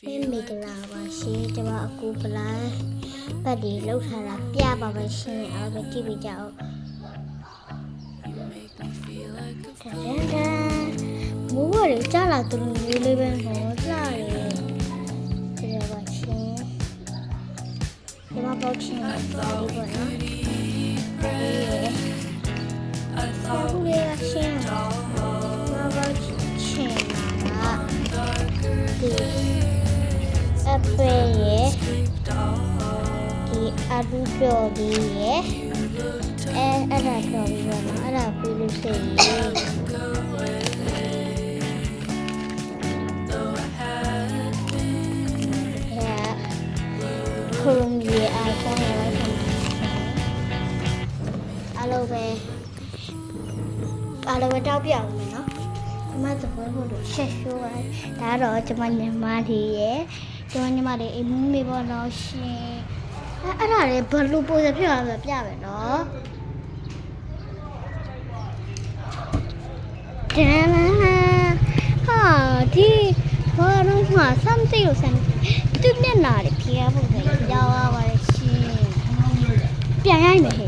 မိကလာပါရှင်ကျွန်မအခုပလာပတ်ဒီလောက်ထားတာပြပါမယ်ရှင်အားပဲကြည့်ပေးကြအောင်မိုးရကြလာသူမျိုးလေးပဲဟောလာတယ်ကြည့်ပါရှင်ကျွန်မပေါ့ချင်းပါပေါ့နော်အခုလေးရှင်မပေါ့ချင်းလာဒီအဖေရဲ့ဒီအဒူပြော်ဒီရဲ့အဲ့ဒါပြော်ပြီးတော့အဲ့ဒါပြီးလို့ရှိရင်ခုံကြီးအားကောင်းရပါမယ်အားလုံးပဲတောက်ပြအောင်မယ်နော်ဒီမှာသဘောဖို့လို့ဆက်ရှိုးပါဒါတော့ကျွန်မညီမလေးရဲ့ကျွန်မညီမလေးအိမ်မမေပေါ့နော်ရှင်အဲ့ဒါလေဘလူးပိုးစဖြစ်အောင်ဆိုပြမယ်နော်တန်ဟာဒီဘာလို့မှ something လို့ဆန်သူမျက်နာတွေဖြေရဖို့ဆိုရောက်ရပါတယ်ရှင်ပြန်ရိုက်မယ်ဟဲ့